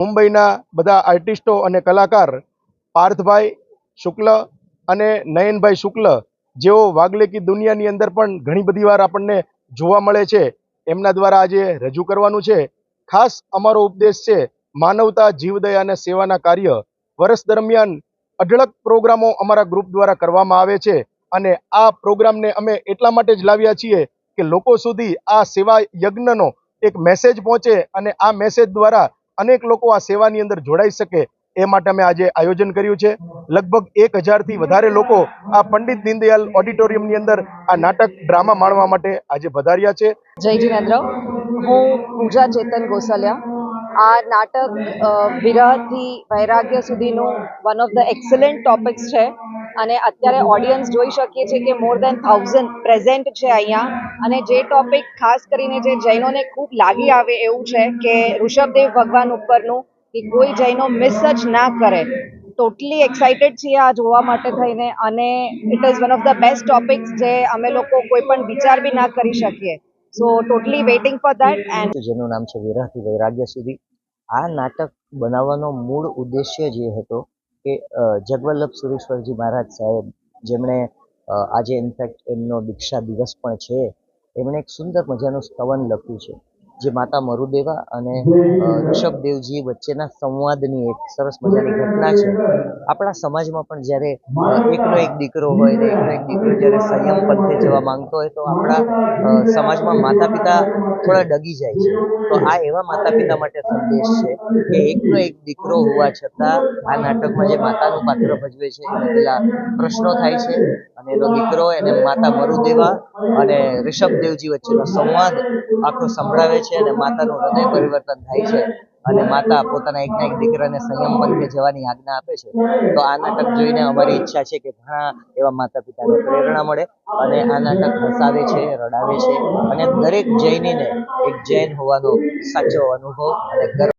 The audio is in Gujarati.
મુંબઈના બધા આર્ટિસ્ટો અને કલાકાર પાર્થભાઈ શુક્લ અને નયનભાઈ શુક્લ જેઓ વાગલે કી દુનિયાની અંદર પણ ઘણી બધી વાર આપણને જોવા મળે છે, એમના દ્વારા આજે રજૂ કરવાનું છે. ખાસ અમારો ઉપદેશ છે માનવતા, જીવદયા અને સેવાના કાર્ય. વર્ષ દરમિયાન અઢળક પ્રોગ્રામો અમારા ગ્રુપ દ્વારા કરવામાં આવે છે અને આ પ્રોગ્રામને અમે એટલા માટે જ લાવ્યા છીએ કે લોકો સુધી આ સેવા યજ્ઞનો એક મેસેજ પહોંચે અને આ મેસેજ દ્વારા અનેક લોકો આ સેવાની અંદર જોડાઈ શકે. એ માટે અમે આજે આયોજન કર્યું છે. લગભગ 1000થી વધારે લોકો આ પંડિત દીનદયાલ ઓડિટોરિયમની અંદર આ નાટક ડ્રામા માણવા માટે આજે પધાર્યા છે. જય જિનેન્દ્ર, હું પૂજા ચેતન ગોસલિયા. આ નાટક વિરહથી વૈરાગ્ય સુધીનું one of the excellent topics છે અને અત્યારે ઓડિયન્સ જોઈ શકીએ છીએ કે મોર દેન 1000 પ્રેઝન્ટ છે અહીંયા. અને જે ટોપિક ખાસ કરીને જે જૈનોને ખૂબ લાગી આવે એવું છે કે ઋષભદેવ ભગવાન ઉપરનું, કે કોઈ જૈનો મિસ જ ના કરે. ટોટલી એક્સાઇટેડ છીએ આ જોવા માટે થઈને અને it is one of the best topics જે અમે લોકો કોઈ પણ વિચાર બી ના કરી શકીએ. So totally waiting for that. And જેનું નામ છે વિરહથી વૈરાગ્ય સુધી. આ નાટક બનાવવાનો મૂળ ઉદ્દેશ્ય જે હતો કે જગવલ્લભ સુરેશ્વરજી મહારાજ સાહેબ, જેમણે આજે ઇનફેક્ટ એમનો દીક્ષા દિવસ પણ છે, એમણે એક સુંદર મજાનું સ્તવન લખ્યું છે જે માતા મરુદેવા અને ઋષભદેવજી વચ્ચેના સંવાદની એક સરસ મજાની ઘટના છે. આપણા સમાજમાં પણ જ્યારે એકનો એક દીકરો હોય ને એકનો એક દીકરો જ્યારે સંયમ પંથે જવા માંગતો હોય તો આપણા સમાજમાં માતા પિતા થોડા ડગી જાય છે. તો આ એવા માતા પિતા માટે સંદેશ છે કે એકનો એક દીકરો હોવા છતાં આ નાટકમાં જે માતાનું પાત્ર ભજવે છે એને પેલા પ્રશ્નો થાય છે અને એનો દીકરો એને માતા મરુદેવા અને ઋષભદેવજી વચ્ચેનો સંવાદ આખો સંભળાવે છે અને માતાનું હૃદય પરિવર્તન થાય છે અને માતા પોતાના એકના એક દીકરાને સંયમ પંથે જવાની આજ્ઞા આપે છે. તો આ નાટક જોઈને અમારી ઈચ્છા છે કે ઘણા એવા માતા પિતાને પ્રેરણા મળે અને આ નાટક હસાવે છે, રડાવે છે અને દરેક જૈનીને એક જૈન હોવાનો સાચો અનુભવ અને ગર્વ